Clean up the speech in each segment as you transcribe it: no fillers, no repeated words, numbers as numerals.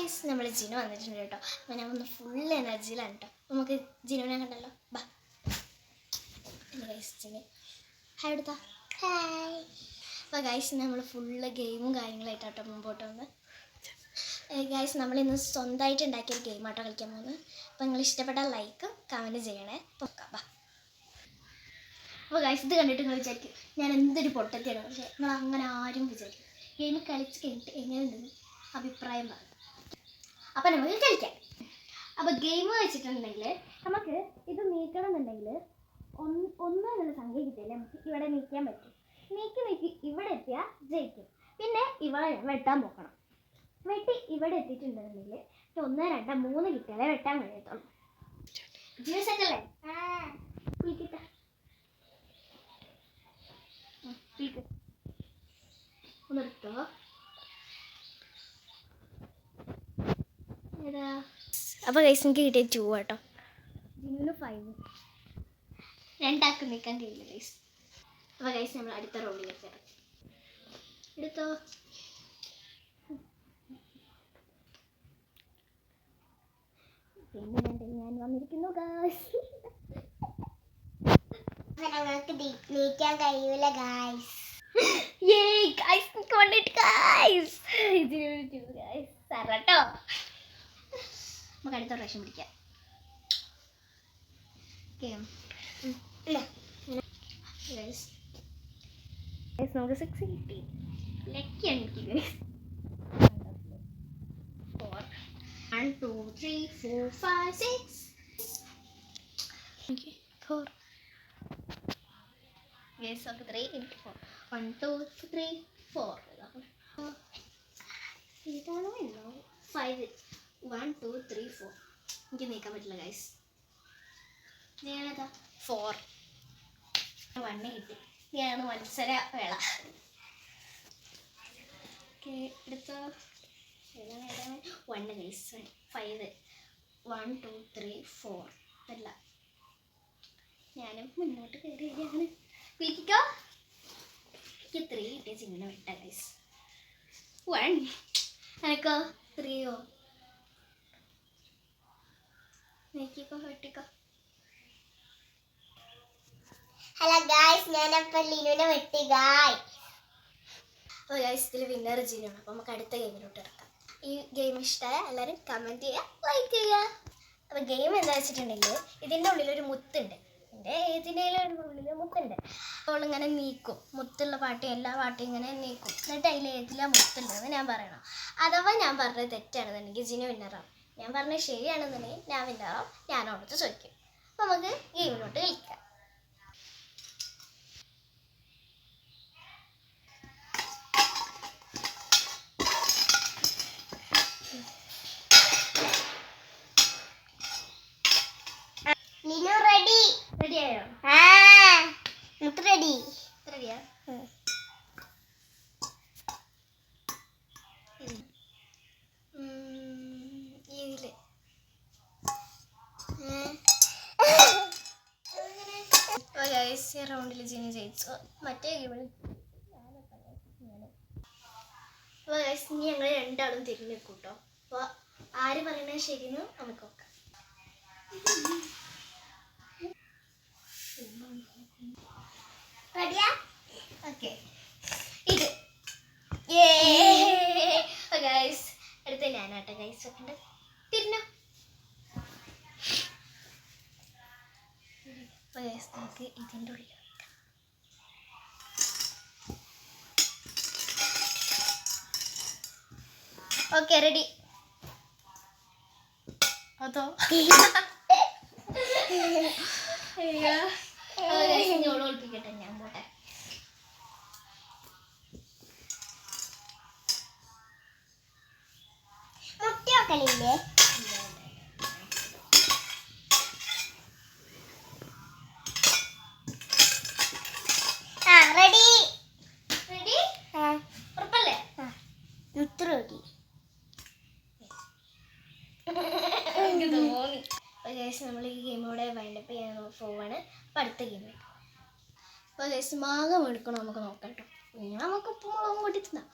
Guys നമ്മൾ ജിനു വന്നിട്ടുണ്ട് കേട്ടോ. അപ്പോൾ ഞാൻ ഒന്ന് ഫുൾ എനർജിയിലാണ് കേട്ടോ. നമുക്ക് ജിനുവിനെ കണ്ടല്ലോ. ബാ ഗൈസ് ജിനു ഹായ് എടുത്താ ഹായ്. അപ്പോൾ ഗൈസ് നമ്മൾ ഫുള്ള് ഗെയിമും കാര്യങ്ങളായിട്ടോ മുമ്പോട്ട് വന്ന്. ഗൈസ് നമ്മളിന്ന് സ്വന്തമായിട്ട് ഉണ്ടാക്കിയൊരു ഗെയിമാട്ടോ കളിക്കാൻ പോകുന്നത്. അപ്പോൾ നിങ്ങൾ ഇഷ്ടപ്പെട്ടാൽ ലൈക്ക് കമൻറ്റ് ചെയ്യണേ. പൊക്കാം ബാ. അപ്പോൾ ഗൈസ് ഇത് കണ്ടിട്ട് നിങ്ങൾ വിചാരിക്കും ഞാൻ എന്തൊരു പൊട്ടത്തിയാണ്. പക്ഷേ നിങ്ങൾ അങ്ങനെ ആരും വിചാരിക്കും. ഗെയിം കളിച്ച് കഴിഞ്ഞിട്ട് എങ്ങനെയുണ്ടെന്ന് അഭിപ്രായം പറയും. അപ്പം നമുക്ക് കളിക്കാം. അപ്പോൾ ഗെയിം വെച്ചിട്ടുണ്ടെങ്കിൽ നമുക്ക് ഇത് നീക്കണം എന്നുണ്ടെങ്കിൽ ഒന്നും എന്നുള്ള സംഖ്യ കിട്ടിയാലേ നമുക്ക് ഇവിടെ നീക്കാൻ പറ്റും. നീക്കി ഇവിടെ എത്തിയാൽ ജയിക്കും. പിന്നെ ഇവിടെ വെട്ടാൻ നോക്കണം. വെട്ടി ഇവിടെ എത്തിയിട്ടുണ്ടെന്നുണ്ടെങ്കിൽ 1 2 3 കിട്ടിയാലേ വെട്ടാൻ കഴിയത്തുള്ളൂ. ജ്യൂസ് ഒക്കെ അല്ലേ കുളിക്കട്ടെ ഒന്നെടുത്തോ. ഏതാ? അപ്പോൾ ഗൈസ് എനിക്ക് കിട്ടിയ 2 കേട്ടോ. ജിനുവിന് 5. രണ്ടാൾക്ക് നിൽക്കാൻ കഴിയില്ല ഗൈസ്. അപ്പോൾ ഗൈസ് നമ്മൾ അടുത്ത റൗണ്ടിലേക്ക് ഇറങ്ങി. എടുത്തോ. പിന്നെ ഞാൻ വന്നിരിക്കുന്നു ഗൈസ്. ഞങ്ങൾക്ക് നീക്കാൻ കഴിയൂല guys. Yay guys, we got it guys. Guys, സറട്ടോ. നമുക്ക് അടുത്ത പ്രാവശ്യം പിടിക്കാം. Guys, നമുക്ക് 6 കിട്ടി. ലക്കിയാണ് എനിക്ക് guys. 4 1 2 3 4 5 6. Okay, 4. Yes, okay, 3 into 4. 1 2 3 4. ഇതാണോ ഇല്ലോ 5 1 2 3 4. എനിക്ക് നീക്കാൻ പറ്റില്ല ഗൈസ്. ഞാനതാ 4 1 കിട്ടി. ഞാനാണ് മത്സര വേള. ഓക്കെ എടുത്തോ. 1 ഗൈസ് 5 1 2 3 4. അല്ല ഞാനും മുന്നോട്ട് കയറിയാണ്. പിടിക്കോ. എനിക്ക് 3 കിട്ടിയ ചിങ്ങനെ വിട്ട ഗൈസ്. 1 എനിക്കോ 3യോ നീക്കിക്കോ വെട്ടിക്കോ. ഹലോ ഗൈസ്, ഞാനപ്പോൾ ലിനുവിനെ വെട്ടി ഗായ്. അപ്പോൾ ഗൈസ് ഇതിൽ വിന്നർ ജിനുവാണ്. അപ്പോൾ നമുക്ക് അടുത്ത ഗെയിമിലോട്ട് ഇറക്കാം. ഈ ഗെയിം ഇഷ്ടമായ എല്ലാവരും കമൻറ്റ് ചെയ്യുക, ലൈക്ക് ചെയ്യുക. അപ്പോൾ ഗെയിം എന്താ വെച്ചിട്ടുണ്ടെങ്കിൽ ഇതിൻ്റെ ഉള്ളിലൊരു മുത്തുണ്ട്. ഏതിനേലും ഉള്ളിൽ മുത്തുണ്ട്. അപ്പോൾ ഇങ്ങനെ നീക്കും. മുത്തുള്ള പാട്ടി എല്ലാ പാട്ടിയും ഇങ്ങനെ നീക്കും. എന്നിട്ട് അതിൽ ഏതിലാണ് മുത്തുണ്ടെന്ന് ഞാൻ പറയണം. അഥവാ ഞാൻ പറഞ്ഞത് തെറ്റാണെന്നുണ്ടെങ്കിൽ ജിനു വിന്നറാവും. ഞാൻ പറഞ്ഞത് ശരിയാണെന്നുണ്ടെങ്കിൽ ഞാൻ വിന്നറാവും. ഞാനോടത്ത് ചോദിക്കും. അപ്പോൾ നമുക്ക് ഗെയിമിലോട്ട് കളിക്കാം. ലിനു റെഡി. റെഡിയായോ? മുത്ത് റെഡി. റെഡിയാ? ഇതില് റൗണ്ടിൽ ജിനി ജയിച്ചു. മറ്റേ ഗെയിമിൽ ഞങ്ങൾ രണ്ടാളും തിരിഞ്ഞു കൂട്ടോ. അപ്പോൾ ആര് പറയണത് ശരിയെന്ന് നമുക്ക് നോക്കാം. റെഡിയാ? ഓക്കെ ഇത് ഗൈസ് അടുത്ത ഞാനാട്ടെ ഗൈസ്. വെക്കണ്ട തിരിഞ്ഞു. അപ്പോൾ ഗൈസ് നമുക്ക് ഇതിൻ്റെ ഉള്ളിൽ വെക്കാം. Okay ready. അതോ ഞോട് ഒളിപ്പിക്കട്ടെ. ഞാൻ പോട്ടെ. മുട്ടയൊക്കലില്ലേ? റെഡി റെഡി ഉറപ്പല്ലേ? മുത്ത് റെഡി. തോന്നി. നമ്മൾ ഈ ഗെയിമോടെ വൈൻഡപ്പ് ചെയ്യാൻ പോവാണ്. അപ്പം അടുത്ത ഗെയിമിൽ അപ്പോൾ ഗൈസ് മാങ്ങ എടുക്കണം. നമുക്ക് നോക്കാം കേട്ടോ. പിന്നെ നമുക്ക് ഉപ്പും മുളകും കൂട്ടി തിന്നാം.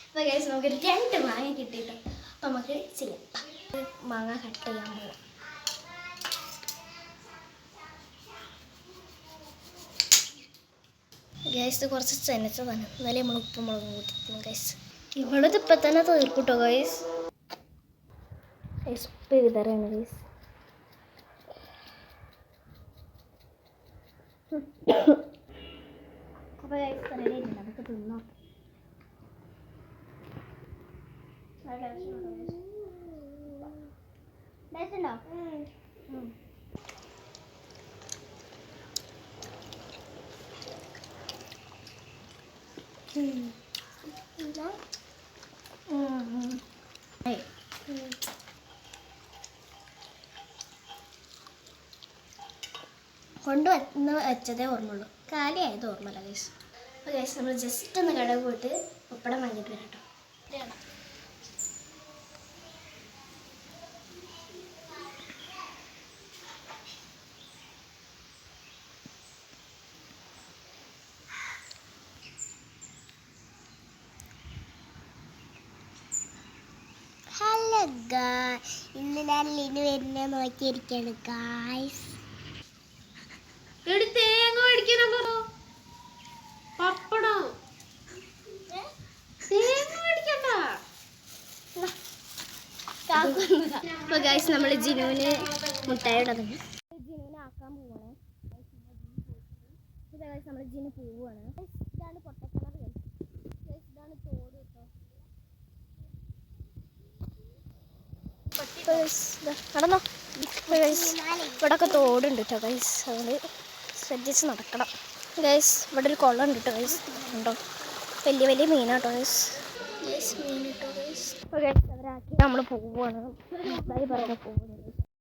അപ്പോൾ ഗൈസ് നമുക്ക് 2 മാങ്ങ കിട്ടിയിട്ട് അപ്പോൾ നമുക്ക് ചെയ്യാം. മാങ്ങ കട്ട് ചെയ്യാൻ പോകും. ഗൈസ് കുറച്ച് ചെനച്ചതാണ്, എന്നാലേ നമ്മൾ ഉപ്പും മുളകും കൂട്ടിക്കുന്നു ഗൈസ്. ഇവളത് ഇപ്പം തന്നെ തീർക്കൂട്ടോ ഗൈസ്. ഗൈസ് ഉപ്പ് വിതറാണ് ഗൈസ്. അപ്പോൾ ഗൈസ് റെഡിയായിട്ടുണ്ട്, നമുക്ക് തിന്നോക്കാം. ടേസ്റ്റുണ്ടോ? കൊണ്ടുവന്ന് വെച്ചതേ ഓർമ്മയുള്ളൂ, കാലിയായത് ഓർമ്മയില്ല ഗൈസ്. അപ്പോൾ ഗൈസ് നമ്മൾ ജസ്റ്റ് ഒന്ന് കടയിൽ പോയിട്ട് പപ്പടം വാങ്ങിയിട്ട് വരാം കേട്ടോ. ഹലോ ഗായ്സ്, ഇന്ന് ഞാൻ ലിനു വരുന്ന നോക്കിയിരിക്കുകയാണ് ഗായ്സ്. തേങ്ങ മേടിക്കാനോ പപ്പടം തേങ്ങ മേടിക്കണ്ട. അപ്പോൾ ഗായ്സ് നമ്മൾ ജിനുവിന് മുട്ടായി ഇടുന്നത്, ജിനുവിനെ ആക്കാൻ പോവാണ്. നമ്മൾ ജിനു പോവുകയാണ്. ഇതാണ് പൊട്ടക്കിണർ, ഇതാണ് തോട് കേട്ടോ. നടന്നോ. ഇവിടെയൊക്കെ തോടുണ്ട് കേട്ടോ ഗൈസ്, അതുകൊണ്ട് ശ്രദ്ധിച്ച് നടക്കണം ഗൈസ്. ഇവിടെ ഒരു കുളം ഉണ്ട് കേട്ടോ ഗൈസ്, ഉണ്ടോ വലിയ വലിയ മീനാട്ടോ ഗൈസ്. മീൻ കേട്ടോ ഗൈസ്. അവരാക്കി നമ്മൾ പോവുകയാണ്, ഇതായി പറഞ്ഞ പോകുന്നത്.